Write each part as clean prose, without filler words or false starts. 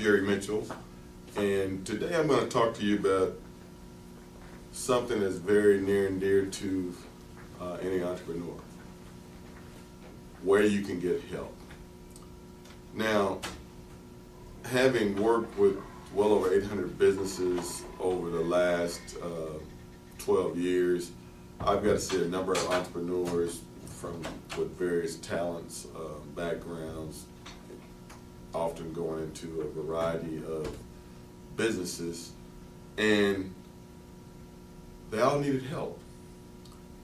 Gary Mitchell, and today I'm going to talk to you about something that's very near and dear to any entrepreneur: where you can get help. Now, having worked with well over 800 businesses over the last 12 years, I've got to see a number of entrepreneurs with various talents, backgrounds, often going into a variety of businesses, and they all needed help.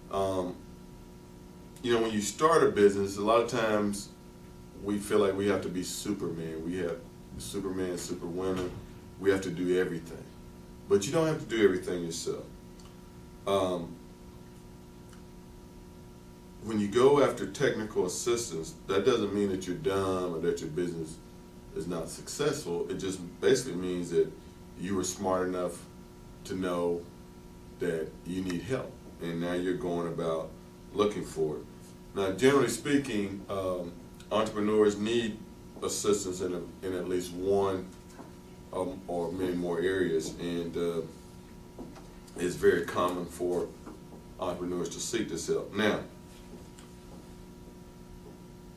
When you start a business, a lot of times we feel like we have to be Superman. We have Superman, Superwomen. We have to do everything. But you don't have to do everything yourself. When you go after technical assistance, that doesn't mean that you're dumb or that your business is not successful. It just basically means that you were smart enough to know that you need help, and now you're going about looking for it. Now, generally speaking, entrepreneurs need assistance in at least one or many more areas, and it's very common for entrepreneurs to seek this help. Now,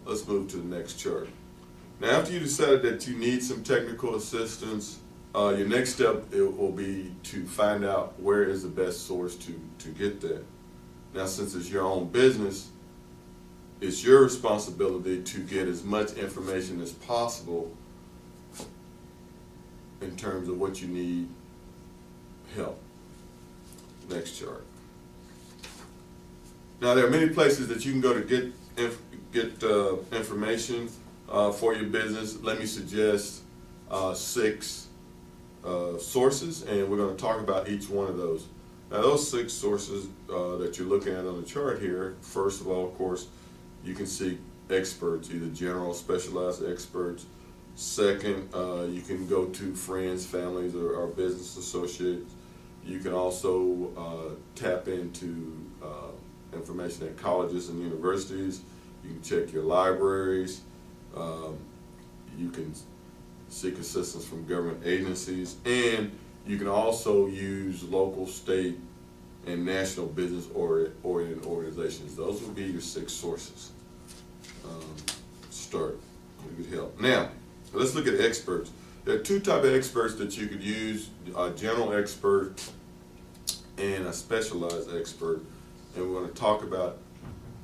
let's move to the next chart. Now, after you decided that you need some technical assistance, your next step will be to find out where is the best source to get that. Now, since it's your own business, it's your responsibility to get as much information as possible in terms of what you need help. Next chart. Now, there are many places that you can go to get information for your business. Let me suggest 6 sources, and we're going to talk about each one of those. Now, those 6 sources that you're looking at on the chart here, first of all, of course, you can seek experts, either general, specialized experts. Second, you can go to friends, families, or business associates. You can also tap into information at colleges and universities. You can check your libraries. You can seek assistance from government agencies, and you can also use local, state, and national business-oriented organizations. Those would be your 6 sources. Start. Good help. Now, let's look at experts. There are 2 types of experts that you could use: a general expert and a specialized expert, and we're going to talk about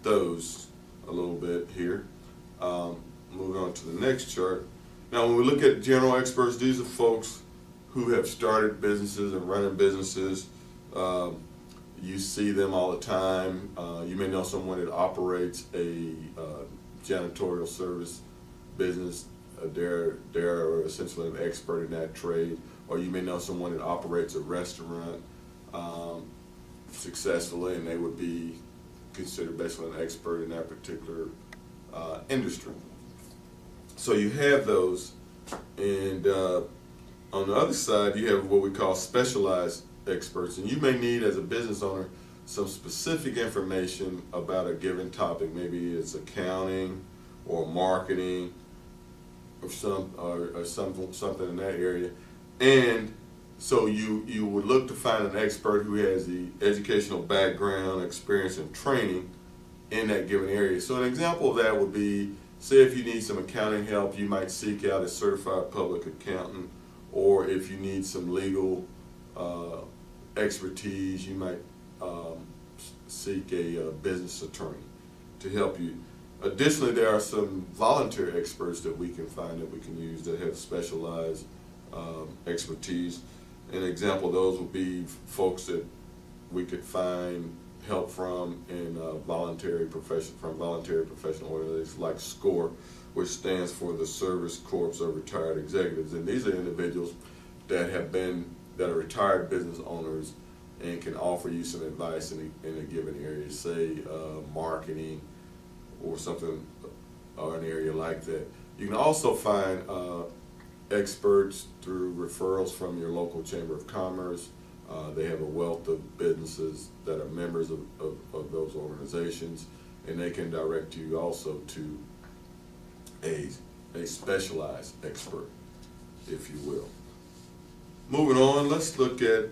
those a little bit here. Moving on to the next chart. Now, when we look at general experts, these are folks who have started businesses and running businesses. You see them all the time. You may know someone that operates a janitorial service business. They're essentially an expert in that trade. Or you may know someone that operates a restaurant successfully, and they would be considered basically an expert in that particular industry. So you have those, and on the other side, you have what we call specialized experts, and you may need, as a business owner, some specific information about a given topic. Maybe it's accounting or marketing or something in that area, and so you would look to find an expert who has the educational background, experience, and training in that given area. So an example of that would be, say if you need some accounting help, you might seek out a certified public accountant, or if you need some legal expertise, you might seek a business attorney to help you. Additionally, there are some volunteer experts that we can find that we can use that have specialized expertise. An example of those would be folks that we could find help from in voluntary professional organizations like SCORE, which stands for the Service Corps of Retired Executives. And these are individuals that are retired business owners and can offer you some advice in a given area, say marketing or something, or an area like that. You can also find experts through referrals from your local Chamber of Commerce. They have a wealth of businesses that are members of those organizations, and they can direct you also to a specialized expert. if you will. Moving on, let's look at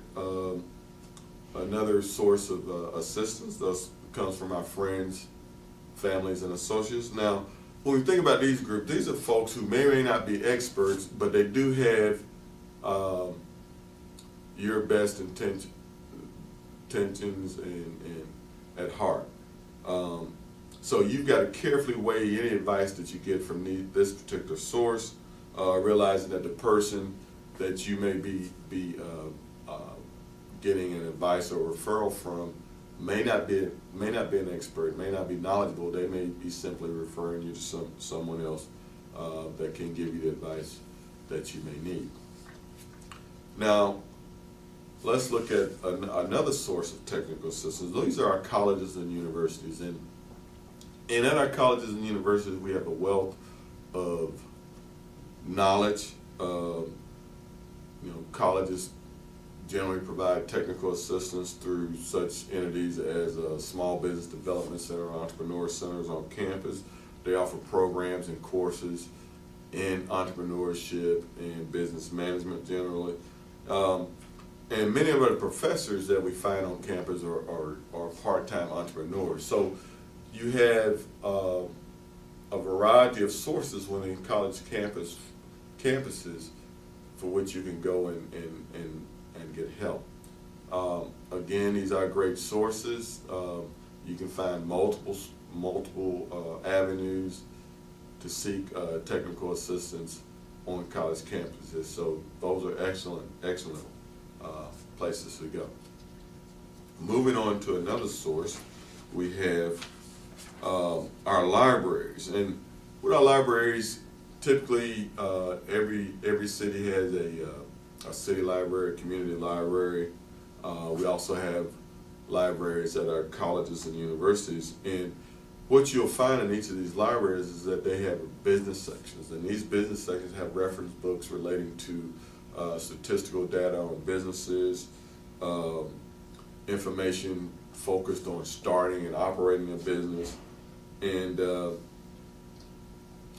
another source of assistance. This comes from our friends, families, and associates. Now, when we think about these groups, these are folks who may or may not be experts, but they do have your best intentions and at heart. So you've got to carefully weigh any advice that you get from this particular source, realizing that the person that you may be getting an advice or referral from may not be an expert, may not be knowledgeable. They may be simply referring you to someone else that can give you the advice that you may need. Now, let's look at another source of technical assistance. These are our colleges and universities, and at our colleges and universities, we have a wealth of knowledge. Colleges generally provide technical assistance through such entities as small business development center, entrepreneur centers on campus. They offer programs and courses in entrepreneurship and business management generally. And many of the professors that we find on campus are part-time entrepreneurs. So you have a variety of sources within college campuses for which you can go and get help. Again, these are great sources. You can find multiple avenues to seek technical assistance on college campuses. So those are excellent places to go. Moving on to another source, we have our libraries. And with our libraries, typically every city has a city library, community library. We also have libraries at our colleges and universities. And what you'll find in each of these libraries is that they have business sections, and these business sections have reference books relating to statistical data on businesses, information focused on starting and operating a business, and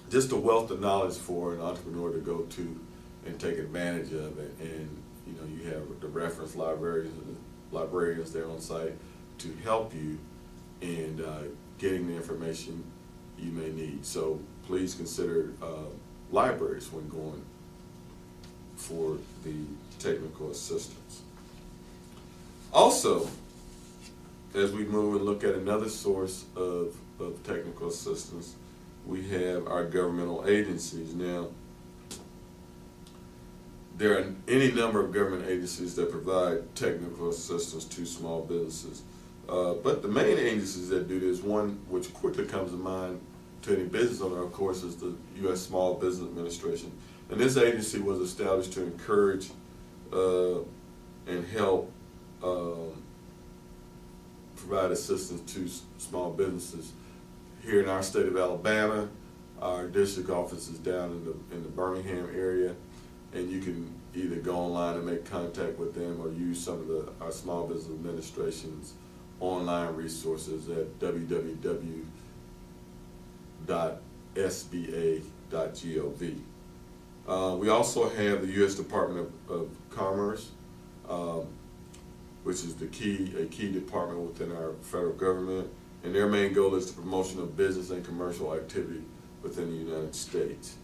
just a wealth of knowledge for an entrepreneur to go to and take advantage of it. And you have the reference librarians there on site to help you in getting the information you may need. So please consider libraries when going for the technical assistance. Also, as we move and look at another source of technical assistance, we have our governmental agencies. Now, there are any number of government agencies that provide technical assistance to small businesses. But the main agencies that do this, one which quickly comes to mind to any business owner, of course, is the U.S. Small Business Administration. And this agency was established to encourage and help provide assistance to small businesses. Here in our state of Alabama, our district office is down in the Birmingham area, and you can either go online and make contact with them or use some of our Small Business Administration's online resources at www.sba.gov. We also have the U.S. Department of Commerce, which is a key department within our federal government, and their main goal is the promotion of business and commercial activity within the United States.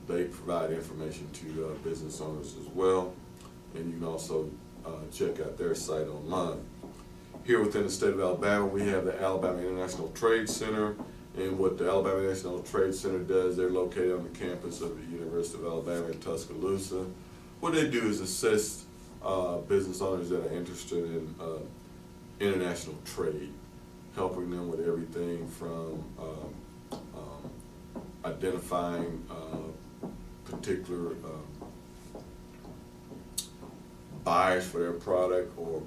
They provide information to business owners as well, and you can also check out their site online. Here within the state of Alabama, we have the Alabama International Trade Center, and what the Alabama International Trade Center does, they're located on the campus of the University of Alabama in Tuscaloosa. What they do is assist business owners that are interested in international trade, helping them with everything from identifying particular buyers for their product, or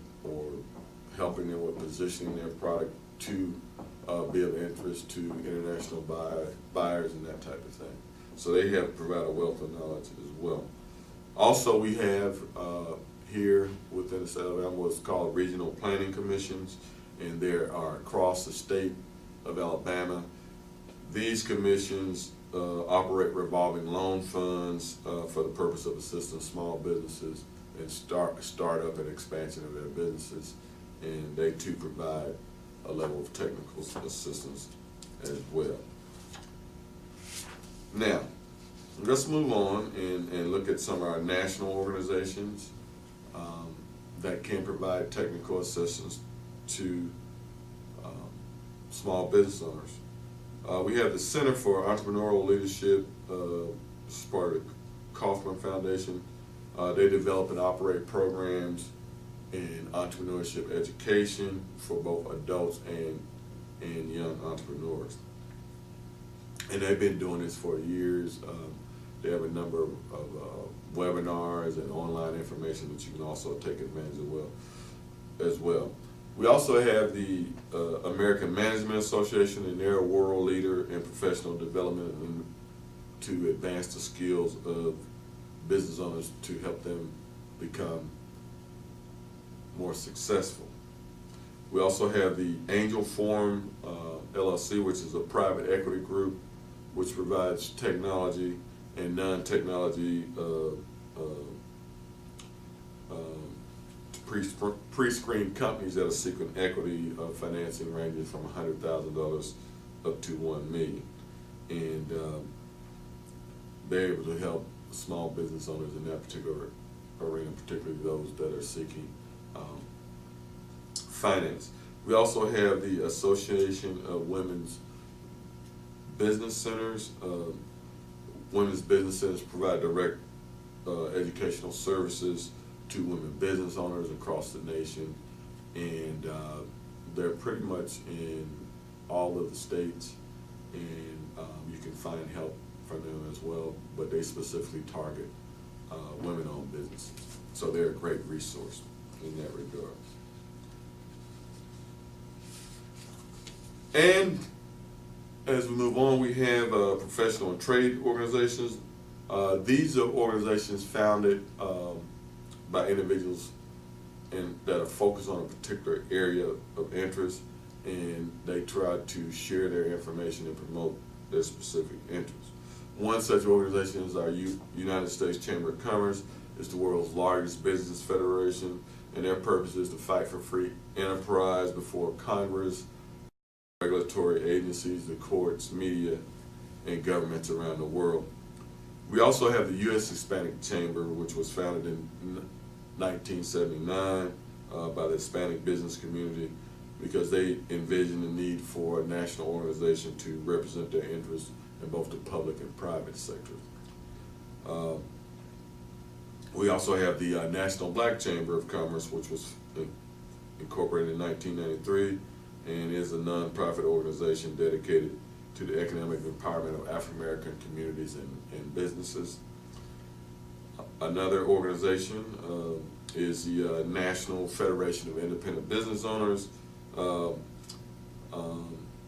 helping them with positioning their product to be of interest to international buyers and that type of thing. So they provide a wealth of knowledge as well. Also, we have here within the state of Alabama what's called regional planning commissions, and there are across the state of Alabama. These commissions operate revolving loan funds for the purpose of assisting small businesses and startup and expansion of their businesses, and they too provide a level of technical assistance as well. Now, let's move on and look at some of our national organizations that can provide technical assistance to small business owners. We have the Center for Entrepreneurial Leadership, as part of the Kauffman Foundation. They develop and operate programs in entrepreneurship education for both adults and young entrepreneurs. And they've been doing this for years. They have a number of webinars and online information that you can also take advantage of as well. We also have the American Management Association, and they're a world leader in professional development and to advance the skills of business owners to help them become more successful. We also have the Angel Forum LLC, which is a private equity group which provides technology and non-technology pre-screened companies that are seeking equity financing ranging from $100,000 up to $1 million, and they're able to help small business owners in that particular arena, particularly those that are seeking finance. We also have the Association of Women's Business Centers. Women's business centers provide direct educational services to women business owners across the nation, and they're pretty much in all of the states, and you can find help from them as well, but they specifically target women-owned businesses. So they're a great resource in that regard. And as we move on, we have professional and trade organizations. These are organizations founded by individuals that are focused on a particular area of interest, and they try to share their information and promote their specific interests. One such organization is our United States Chamber of Commerce. It's the world's largest business federation, and their purpose is to fight for free enterprise before Congress, regulatory agencies, the courts, media, and governments around the world. We also have the U.S. Hispanic Chamber, which was founded in 1979 by the Hispanic business community because they envisioned the need for a national organization to represent their interests in both the public and private sectors. We also have the National Black Chamber of Commerce, which was incorporated in 1993 and is a nonprofit organization dedicated to the economic empowerment of African American communities and businesses. Another organization is the National Federation of Independent Business Owners.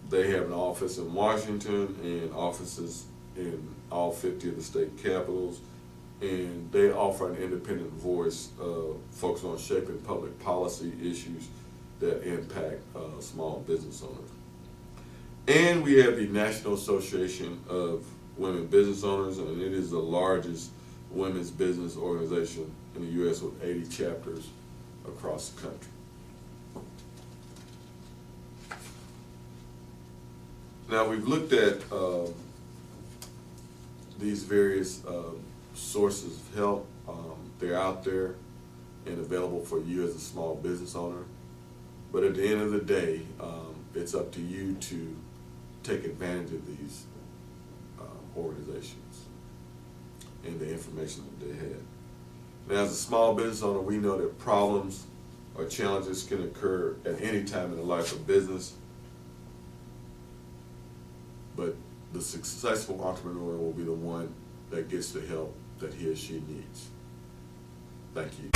They have an office in Washington and offices in all 50 of the state capitals, and they offer an independent voice focused on shaping public policy issues that impact small business owners. And we have the National Association of Women Business Owners, and it is the largest women's business organization in the U.S. with 80 chapters across the country. Now, we've looked at these various sources of help. They're out there and available for you as a small business owner. But at the end of the day, it's up to you to take advantage of these organizations and the information that they have. Now, as a small business owner, we know that problems or challenges can occur at any time in the life of business, but the successful entrepreneur will be the one that gets the help that he or she needs. Thank you.